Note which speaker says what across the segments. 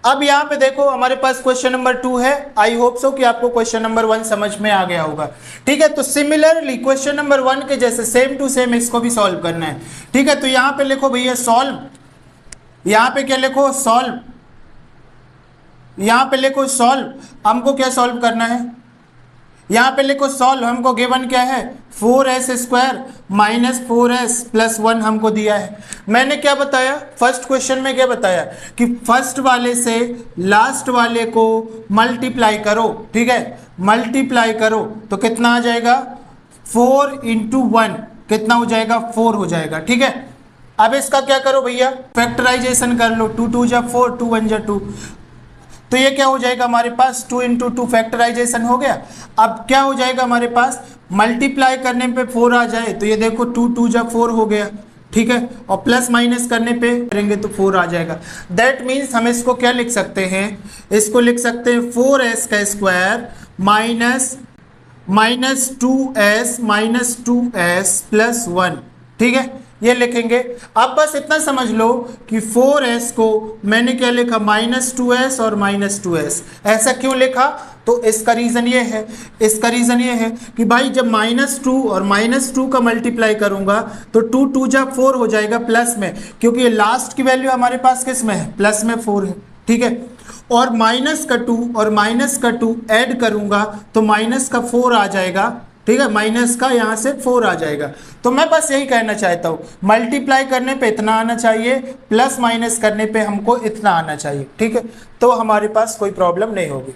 Speaker 1: अब यहाँ पे देखो हमारे पास क्वेश्चन नंबर 2 है। आई होप सो कि आपको क्वेश्चन नंबर 1 समझ में आ गया होगा। ठीक है, तो सिमिलरली क्वेश्चन नंबर 1 के जैसे सेम टू सेम इसको भी सॉल्व करना है। ठीक है, तो यहाँ पे लिखो भैया सॉल्व, यहाँ पे क्या लिखो सॉल्व, यहाँ पे लिखो सॉल्व, हमको क्या सॉल्व करना है, यहाँ पे लिखो सॉल्व, हमको गिवन क्या है 4s square minus 4s plus 1 हमको दिया है। मैंने क्या बताया फर्स्ट क्वेश्चन में, क्या बताया कि फर्स्ट वाले से लास्ट वाले को मल्टीप्लाई करो। ठीक है, मल्टीप्लाई करो तो कितना आ जाएगा 4 इंटू 1 कितना हो जाएगा 4 हो जाएगा। ठीक है, अब इसका क्या करो भैया फैक्टराइजेशन कर लो, 2 2 जा 4 2 1 जा 2, तो ये क्या हो जाएगा हमारे पास 2 इंटू 2 फैक्टराइजेशन हो गया। अब क्या हो जाएगा हमारे पास मल्टीप्लाई करने पे 4 आ जाए तो ये देखो 2 2 जा 4 हो गया। ठीक है, और प्लस माइनस करने पे करेंगे तो 4 आ जाएगा। दैट मीन्स हम इसको क्या लिख सकते हैं, इसको लिख सकते हैं 4s का स्क्वायर माइनस 2s प्लस 1। ठीक है, ये लिखेंगे। अब बस इतना समझ लो कि 4s को मैंने क्या लिखा माइनस 2s और माइनस 2s। ऐसा क्यों लिखा, तो इसका रीज़न ये है, इसका रीज़न ये है कि भाई जब माइनस 2 और माइनस 2 का मल्टीप्लाई करूंगा तो 2 2 जा 4 हो जाएगा प्लस में, क्योंकि ये लास्ट की वैल्यू हमारे पास किस में है प्लस में 4 है। ठीक है, और माइनस का 2 और माइनस का 2 ऐड करूंगा तो माइनस का 4 आ जाएगा। ठीक है, माइनस का यहाँ से 4 आ जाएगा। तो मैं बस यही कहना चाहता हूँ मल्टीप्लाई करने पे इतना आना चाहिए, प्लस माइनस करने पे हमको इतना आना चाहिए। ठीक है, तो हमारे पास कोई प्रॉब्लम नहीं होगी।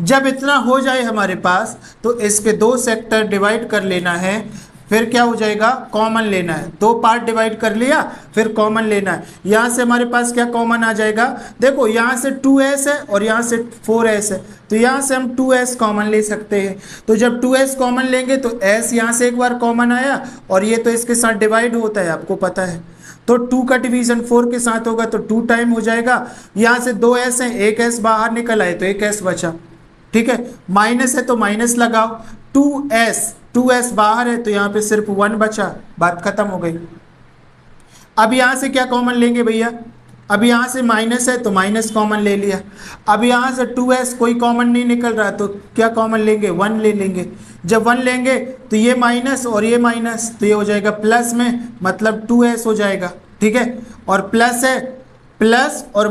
Speaker 1: जब इतना हो जाए हमारे पास तो इसके 2 सेक्टर डिवाइड कर लेना है, फिर क्या हो जाएगा कॉमन लेना है। 2 पार्ट डिवाइड कर लिया फिर कॉमन लेना है। यहाँ से हमारे पास क्या कॉमन आ जाएगा, देखो यहाँ से 2s है और यहाँ से 4s है, तो यहाँ से हम 2s कॉमन ले सकते हैं। तो जब 2s कॉमन लेंगे तो s यहाँ से एक बार कॉमन आया और ये तो इसके साथ डिवाइड होता है आपको पता है, तो 2 का डिवीजन 4 के साथ होगा तो 2 टाइम हो जाएगा। यहाँ से 2s है, एक s बाहर निकल आए तो एक s बचा। ठीक है, माइनस है तो माइनस लगाओ, 2s बाहर है तो यहाँ पे सिर्फ 1 बचा, बात खत्म हो गई। अब यहाँ से क्या कॉमन लेंगे भैया, अब यहाँ से माइनस है तो माइनस कॉमन ले लिया। अब यहाँ से 2s कोई कॉमन नहीं निकल रहा तो क्या कॉमन लेंगे 1 ले लेंगे। जब 1 लेंगे तो ये माइनस और ये माइनस तो ये हो जाएगा प्लस में, मतलब 2s हो जाएगा। ठीक है, और प्लस है, प्लस और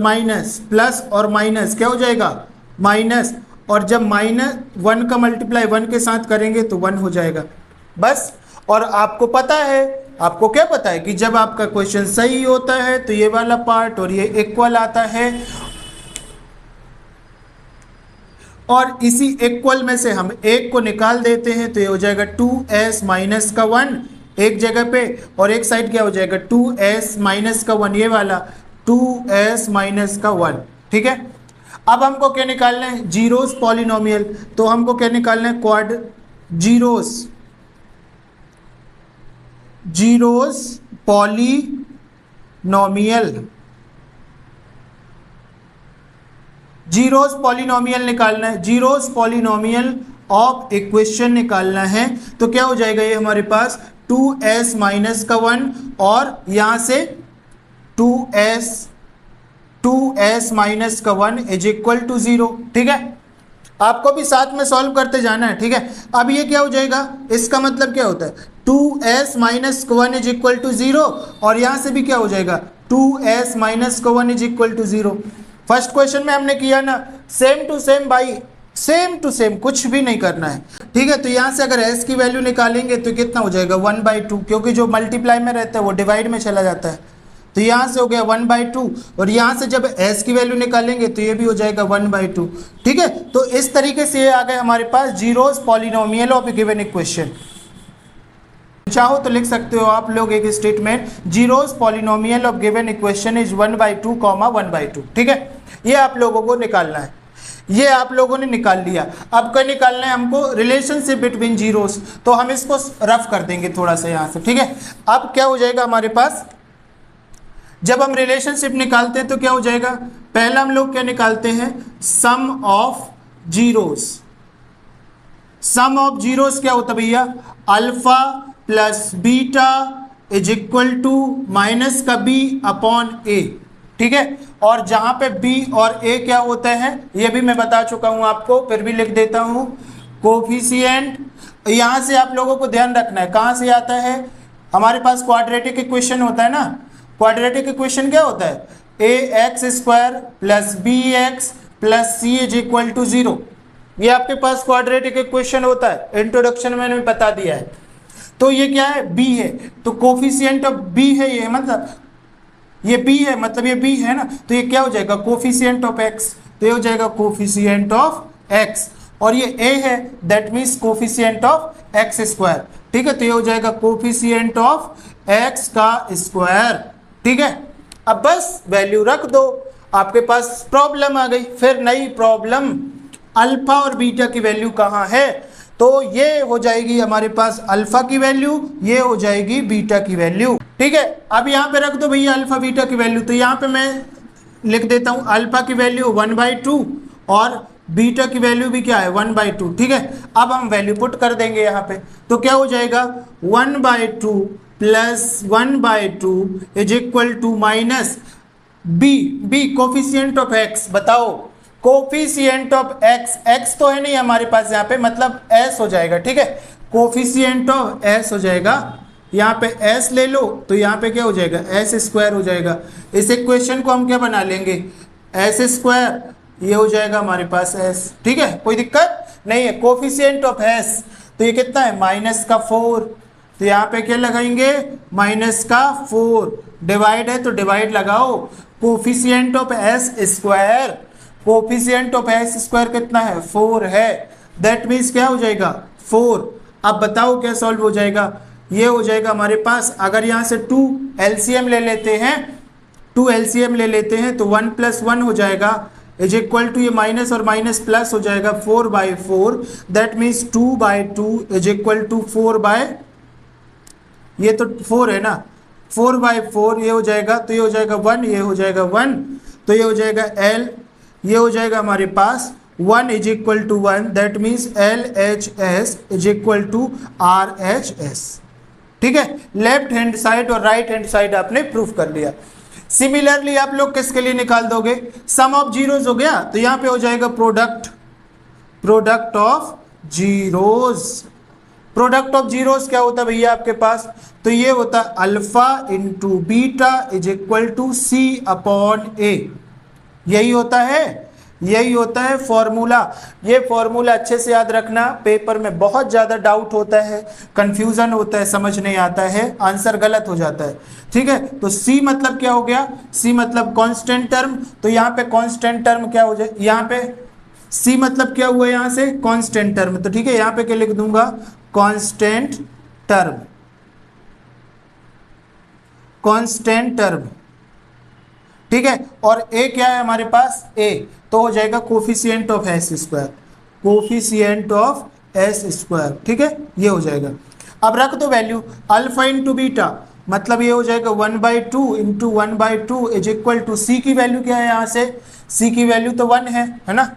Speaker 1: माइनस क्या हो जाएगा माइनस, और जब माइनस 1 का मल्टीप्लाई 1 के साथ करेंगे तो 1 हो जाएगा बस। और आपको पता है, आपको क्या पता है कि जब आपका क्वेश्चन सही होता है तो ये वाला पार्ट और ये इक्वल आता है, और इसी इक्वल में से हम एक को निकाल देते हैं तो ये हो जाएगा 2s माइनस का 1 एक जगह पे, और एक साइड क्या हो जाएगा 2s माइनस का 1, ये वाला 2s माइनस का 1। ठीक है, अब हमको क्या निकालना है जीरोस पॉलिनोमियल, तो हमको क्या निकालना है quad zeros polynomial, zeros polynomial निकालना है, जीरोस पॉलिनोमियल ऑफ इक्वेशन निकालना है। तो क्या हो जाएगा ये हमारे पास 2s माइनस का 1 और यहाँ से 2s माइनस का 1 इज इक्वल टू 0। ठीक है, आपको भी साथ में सॉल्व करते जाना है। ठीक है, अब ये क्या हो जाएगा, इसका मतलब क्या होता है 2s माइनस का 1 इज इक्वल टू 0, और यहाँ से भी क्या हो जाएगा 2s माइनस का 1 is equal to 0। First question में हमने किया ना सेम टू सेम भाई, सेम टू सेम, कुछ भी नहीं करना है। ठीक है, तो यहाँ से अगर s की वैल्यू निकालेंगे तो कितना हो जाएगा 1/2, क्योंकि जो मल्टीप्लाई में रहता है वो डिवाइड में चला जाता है, तो यहाँ से हो गया 1/2, और यहाँ से जब s की वैल्यू निकालेंगे तो ये भी हो जाएगा 1/2। ठीक है, तो इस तरीके से ये आ गए हमारे पास zeros polynomial of a given equation. चाहो तो लिख सकते हो आप लोग एक statement, zeros polynomial of given equation is 1/2, 1/2। ठीक है, ये आप लोगों को निकालना है, ये आप लोगों ने निकाल लिया। अब क्या निकालना है हमको रिलेशनशिप बिटवीन जीरोस, तो हम इसको रफ कर देंगे थोड़ा सा यहाँ से। ठीक है, अब क्या हो जाएगा हमारे पास, जब हम रिलेशनशिप निकालते हैं तो क्या हो जाएगा, पहला हम लोग क्या निकालते हैं sum of zeros. Sum of zeros क्या होता है भैया, alpha plus beta is equal to minus का बी अपॉन ए। ठीक है। और जहां पे b और a क्या होते हैं ये भी मैं बता चुका हूं आपको, फिर भी लिख देता हूं। कोफिशिएंट, यहां से आप लोगों को ध्यान रखना है कहां से आता है, हमारे पास क्वाड्रेटिक इक्वेशन होता है ना। क्वाड्रेटिक इक्वेशन क्या होता है, ax² plus bx plus c is equal to 0। ये आपके पास क्वाड्रेटिक इक्वेशन होता है, इंट्रोडक्शन में मैंने बता दिया है। तो ये क्या है, b है, तो कोफिशिएंट ऑफ b है, ये मतलब ये b है, मतलब ये b है ना, तो ये क्या हो जाएगा, कोफिशिएंट ऑफ x, तो ये हो जाएगा कोफिशिएंट ऑफ x। और ये a है, that means coefficient of x², ठीक है। तो ये हो जाएगा कोफिशिएंट ऑफ x का स्क्वायर, ठीक है। अब बस वैल्यू रख दो, आपके पास प्रॉब्लम आ गई। फिर नई प्रॉब्लम, अल्फा और बीटा की वैल्यू कहाँ है, तो ये हो जाएगी हमारे पास अल्फा की वैल्यू, ये हो जाएगी बीटा की वैल्यू, ठीक है। अब यहाँ पे रख दो भैया अल्फा बीटा की वैल्यू, तो यहाँ पे मैं लिख देता हूँ अल्फा की वैल्यू 1/2 और बीटा की वैल्यू भी क्या है 1/2, ठीक है। अब हम वैल्यू पुट कर देंगे यहाँ पे, तो क्या हो जाएगा 1/2 plus 1/2 is equal to minus B coefficient of x। बताओ कोफिशिएंट ऑफ x तो है नहीं हमारे पास यहाँ पे, मतलब s हो जाएगा, ठीक है। कोफिशिएंट ऑफ s हो जाएगा, यहाँ पे s ले लो तो यहाँ पे क्या हो जाएगा s² हो जाएगा। इस इक्वेशन को हम क्या बना लेंगे s², ये हो जाएगा हमारे पास s, ठीक है, कोई दिक्कत नहीं है। कोफिशिएंट ऑफ s तो ये कितना है -4, तो यहाँ पे क्या लगाएंगे -4, डिवाइड है तो डिवाइड लगाओ। Coefficient of s², coefficient of s² कितना है 4 है, दैट मीन्स क्या हो जाएगा 4। अब बताओ क्या सॉल्व हो जाएगा, ये हो जाएगा हमारे पास, अगर यहाँ से 2 LCM ले लेते हैं, 2 LCM ले लेते हैं तो 1 + 1 हो जाएगा इज इक्वल टू, ये माइनस और माइनस प्लस हो जाएगा 4/4, that means 2/2 is equal to 4 ये तो 4 है ना, 4/4 ये हो जाएगा, तो ये हो जाएगा 1, ये हो जाएगा 1, तो ये हो जाएगा L, ये हो जाएगा हमारे पास 1 is equal to 1, that means LHS is equal to RHS, ठीक है। लेफ्ट हैंड साइड और राइट हैंड साइड आपने प्रूफ कर लिया। सिमिलरली आप लोग किसके लिए निकाल दोगे, सम ऑफ जीरोज हो गया, तो यहाँ पे हो जाएगा product of zeros. Product of zeros क्या होता है भैया आपके पास, तो ये होता है alpha into beta is equal to C/A, यही होता है फॉर्मूला। ये फॉर्मूला अच्छे से याद रखना, पेपर में बहुत ज़्यादा डाउट होता है, कंफ्यूजन होता है, समझ नहीं आता है, आंसर गलत हो जाता है, ठीक है। तो C मतलब क्या हो गया, C मतलब कांस्टेंट टर्म, तो यहाँ पे कांस्टेंट टर्म क्या हो जाए, यहाँ पे C मतलब क्या हुआ यहाँ से कांस्टेंट टर्म, तो ठीक है यहाँ पे क्या लिख दूंगा कांस्टेंट टर्म, ठीक है। और A क्या है हमारे पास, A तो हो जाएगा कोफिशिएंट ऑफ s², ठीक है, ये हो जाएगा। अब रख दो वैल्यू अल्फा इंटू बीटा, मतलब ये हो जाएगा 1/2 into 1/2 is equal to C की वैल्यू क्या है, यहाँ से C की वैल्यू तो 1 है ना,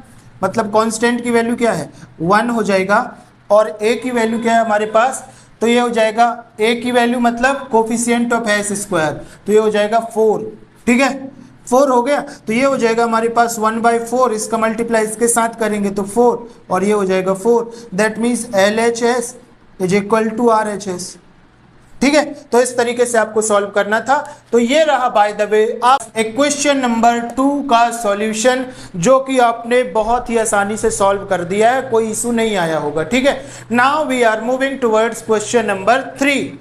Speaker 1: मतलब कांस्टेंट की वैल्यू क्या है 1 हो जाएगा। और A की वैल्यू क्या है हमारे पास, तो ये हो जाएगा A की वैल्यू मतलब कोफिशिएंट ऑफ s², तो ये हो जाएगा 4, ठीक है, 4 हो गया। तो ये हो जाएगा हमारे पास 1/4, इसका मल्टीप्लाई इसके साथ करेंगे तो 4, और ये हो जाएगा 4, that means LHS is equal to RHS, ठीक है। तो इस तरीके से आपको सॉल्व करना था। तो ये रहा बाय द वे आप क्वेश्चन नंबर 2 का सॉल्यूशन, जो कि आपने बहुत ही आसानी से सॉल्व कर दिया है, कोई इशू नहीं आया होगा, ठीक है। Now we are moving towards question number 3।